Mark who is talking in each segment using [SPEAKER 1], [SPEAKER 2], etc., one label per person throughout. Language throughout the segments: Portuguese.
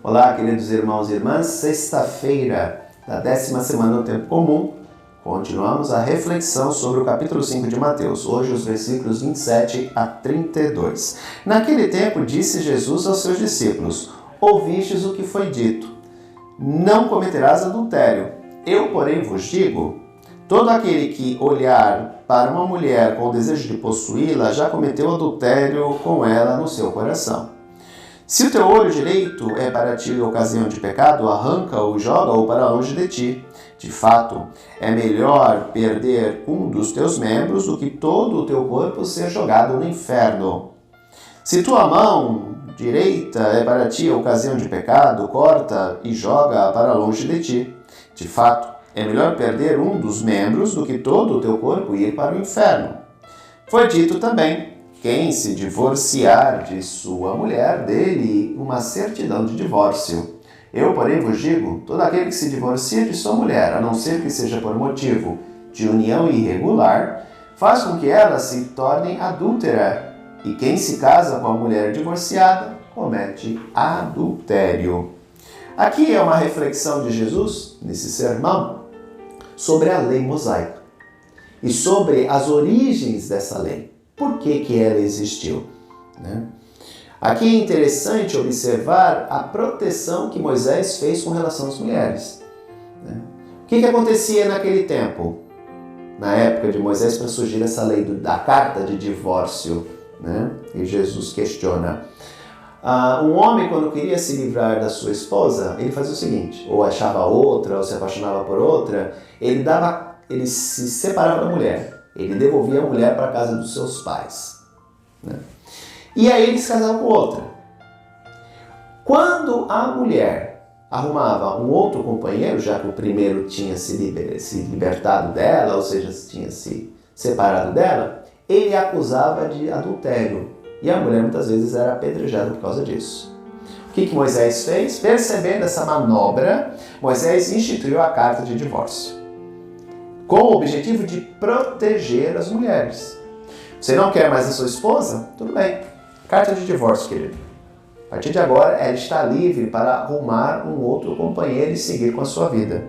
[SPEAKER 1] Olá, queridos irmãos e irmãs, sexta-feira da 10ª semana do Tempo Comum, continuamos a reflexão sobre o capítulo 5 de Mateus, hoje os versículos 27 a 32. Naquele tempo disse Jesus aos seus discípulos: ouvistes o que foi dito, não cometerás adultério. Eu, porém, vos digo, todo aquele que olhar para uma mulher com o desejo de possuí-la, já cometeu adultério com ela no seu coração. Se o teu olho direito é para ti ocasião de pecado, arranca-o e joga-o para longe de ti. De fato, é melhor perder um dos teus membros do que todo o teu corpo ser jogado no inferno. Se tua mão direita é para ti ocasião de pecado, corta e joga para longe de ti. De fato, é melhor perder um dos membros do que todo o teu corpo ir para o inferno. Foi dito também: quem se divorciar de sua mulher, dele uma certidão de divórcio. Eu, porém, vos digo, todo aquele que se divorcia de sua mulher, a não ser que seja por motivo de união irregular, faz com que ela se torne adúltera. E quem se casa com a mulher divorciada, comete adultério. Aqui é uma reflexão de Jesus, nesse sermão, sobre a lei mosaica e sobre as origens dessa lei. Por que ela existiu? Aqui é interessante observar a proteção que Moisés fez com relação às mulheres. O que acontecia naquele tempo? Na época de Moisés, para surgir essa lei da carta de divórcio, e Jesus questiona. Um homem, quando queria se livrar da sua esposa, ele fazia o seguinte: ou achava outra, ou se apaixonava por outra, ele se separava da mulher. Ele devolvia a mulher para a casa dos seus pais. E aí ele se casava com outra. Quando a mulher arrumava um outro companheiro, já que o primeiro tinha se libertado dela, ou seja, tinha se separado dela, ele a acusava de adultério. E a mulher muitas vezes era apedrejada por causa disso. O que Moisés fez? Percebendo essa manobra, Moisés instituiu a carta de divórcio, com o objetivo de proteger as mulheres. Você não quer mais a sua esposa? Tudo bem. Carta de divórcio, querido. A partir de agora, ela está livre para arrumar um outro companheiro e seguir com a sua vida.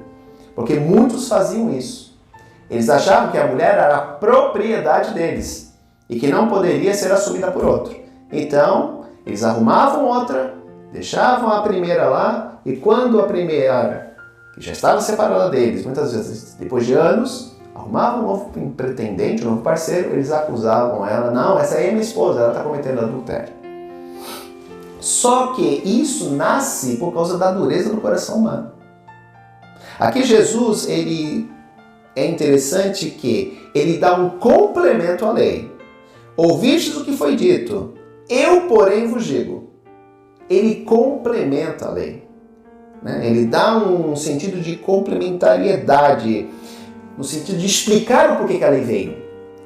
[SPEAKER 1] Porque muitos faziam isso. Eles achavam que a mulher era a propriedade deles e que não poderia ser assumida por outro. Então, eles arrumavam outra, deixavam a primeira lá, e quando a primeira, que já estava separada deles, muitas vezes depois de anos, arrumavam um novo pretendente, um novo parceiro, eles acusavam ela: não, essa aí é minha esposa, ela está cometendo adultério. Só que isso nasce por causa da dureza do coração humano. Aqui Jesus, ele é interessante que ele dá um complemento à lei. Ouvistes o que foi dito, eu, porém, vos digo. Ele complementa a lei. Ele dá um sentido de complementariedade, no sentido de explicar o porquê que a lei veio.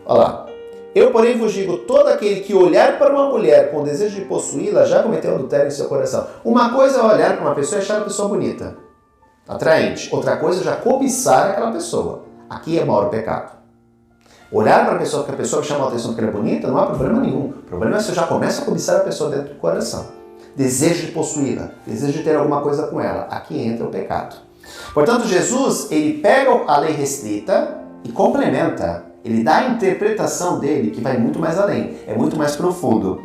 [SPEAKER 1] Olha lá. Eu, porém, vos digo, todo aquele que olhar para uma mulher com o desejo de possuí-la, já cometeu adultério em seu coração. Uma coisa é olhar para uma pessoa e achar a pessoa bonita, atraente. Outra coisa é já cobiçar aquela pessoa. Aqui mora o pecado. Olhar para a pessoa, porque a pessoa chama a atenção porque ela é bonita, não há problema nenhum. O problema é se você já começa a cobiçar a pessoa dentro do coração. Desejo de possuí-la, desejo de ter alguma coisa com ela. Aqui entra o pecado. Portanto, Jesus, ele pega a lei restrita e complementa. Ele dá a interpretação dele, que vai muito mais além, é muito mais profundo.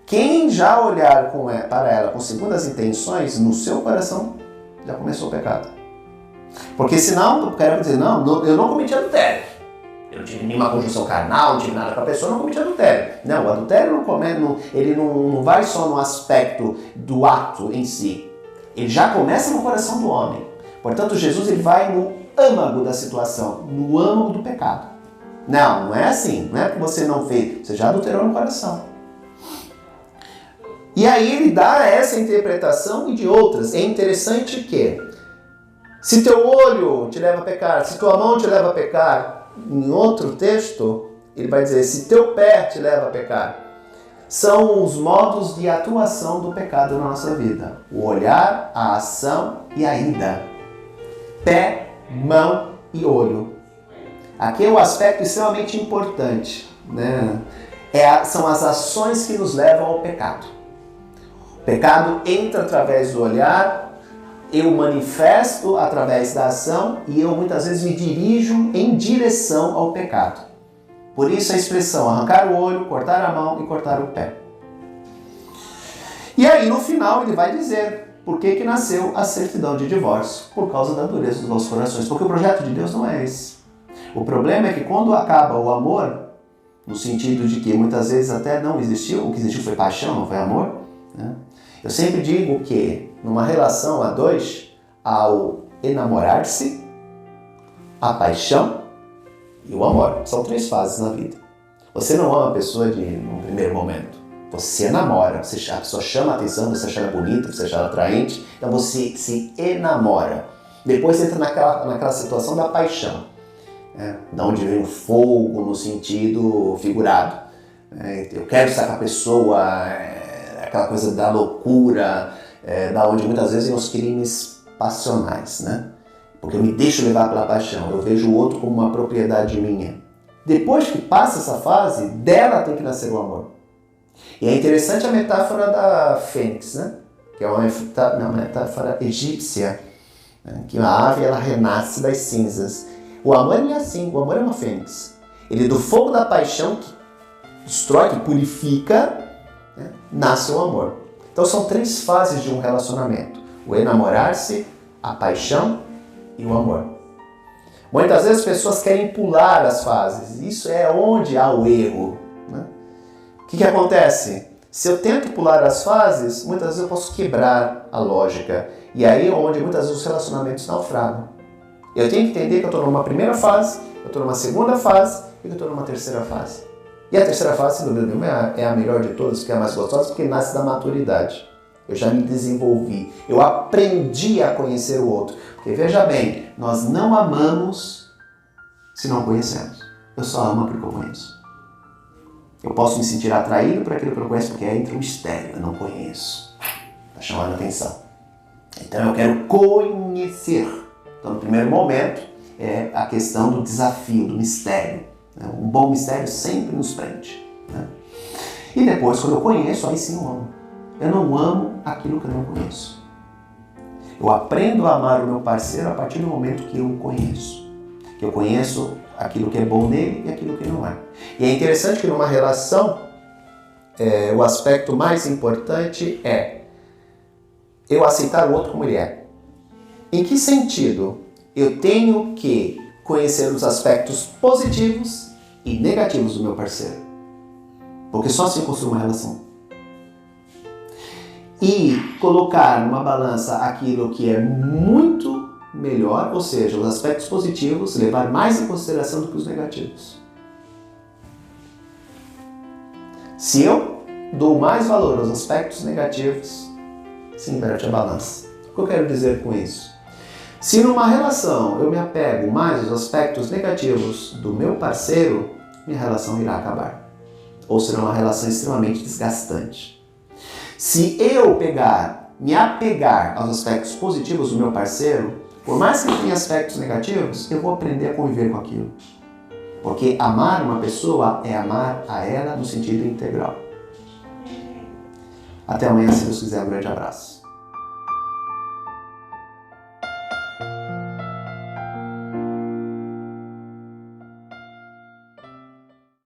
[SPEAKER 1] Quem já olhar para ela com segundas intenções, no seu coração, já começou o pecado. Porque senão, o cara vai dizer: não, eu não cometi adultério. Eu não tive nenhuma conjunção carnal, não tive nada com a pessoa, não cometi adultério. Não, o adultério ele não vai só no aspecto do ato em si. Ele já começa no coração do homem. Portanto, Jesus ele vai no âmago da situação, no âmago do pecado. Não é assim. Não é que você não fez, você já adulterou no coração. E aí ele dá essa interpretação e de outras. É interessante que, se teu olho te leva a pecar, se tua mão te leva a pecar, em outro texto, ele vai dizer: se teu pé te leva a pecar. São os modos de atuação do pecado na nossa vida. O olhar, a ação e a ida. Pé, mão e olho. Aqui é um aspecto extremamente importante, São as ações que nos levam ao pecado. Pecado entra através do olhar, eu manifesto através da ação e eu muitas vezes me dirijo em direção ao pecado. Por isso a expressão arrancar o olho, cortar a mão e cortar o pé. E aí no final ele vai dizer por que nasceu a certidão de divórcio, por causa da dureza dos nossos corações, porque o projeto de Deus não é esse. O problema é que quando acaba o amor, no sentido de que muitas vezes até não existiu, o que existiu foi paixão, não foi amor, né? Eu sempre digo que numa relação a dois, ao enamorar-se, a paixão e o amor. São 3 fases na vida. Você não ama a pessoa num primeiro momento. Você namora, a pessoa chama a atenção, você acha ela bonita, você acha ela atraente, então você se enamora. Depois você entra naquela situação da paixão, né? Da onde vem o fogo no sentido figurado. Eu quero estar com a pessoa, aquela coisa da loucura, da onde muitas vezes vem os crimes passionais, né? Porque eu me deixo levar pela paixão, eu vejo o outro como uma propriedade minha. Depois que passa essa fase, dela tem que nascer o amor. E é interessante a metáfora da fênix, né? Que é uma metáfora egípcia, né? Que a ave ela renasce das cinzas. O amor é assim, o amor é uma fênix. Ele do fogo da paixão que destrói, que purifica, né? Nasce o amor. Então são 3 fases de um relacionamento: o enamorar-se, a paixão e o amor. Muitas vezes as pessoas querem pular as fases. Isso é onde há o erro, né? O que acontece? Se eu tento pular as fases, muitas vezes eu posso quebrar a lógica. E aí é onde muitas vezes os relacionamentos naufragam. Eu tenho que entender que eu estou numa primeira fase, eu estou numa segunda fase e que eu estou numa terceira fase. E a terceira fase, sem dúvida nenhuma, é a melhor de todas, porque é a mais gostosa, porque nasce da maturidade. Eu já me desenvolvi, eu aprendi a conhecer o outro. Porque veja bem, nós não amamos se não conhecemos. Eu só amo porque eu conheço. Eu posso me sentir atraído por aquilo que eu conheço, porque é entre um mistério, eu não conheço. Está chamando a atenção. Então eu quero conhecer. Então no primeiro momento é a questão do desafio, do mistério. Um bom mistério sempre nos prende, né? E depois, quando eu conheço, aí sim eu amo. Eu não amo aquilo que eu não conheço. Eu aprendo a amar o meu parceiro a partir do momento que eu o conheço. Que eu conheço aquilo que é bom nele e aquilo que não é. E é interessante que numa relação, o aspecto mais importante é eu aceitar o outro como ele é. Em que sentido? Eu tenho que conhecer os aspectos positivos e negativos do meu parceiro. Porque só assim eu construo uma relação. E colocar numa balança aquilo que é muito melhor, ou seja, os aspectos positivos, levar mais em consideração do que os negativos. Se eu dou mais valor aos aspectos negativos, se inverte a balança. O que eu quero dizer com isso? Se numa relação eu me apego mais aos aspectos negativos do meu parceiro, minha relação irá acabar. Ou será uma relação extremamente desgastante. Se eu me apegar aos aspectos positivos do meu parceiro, por mais que tenha aspectos negativos, eu vou aprender a conviver com aquilo. Porque amar uma pessoa é amar a ela no sentido integral. Até amanhã, se Deus quiser. Um grande abraço.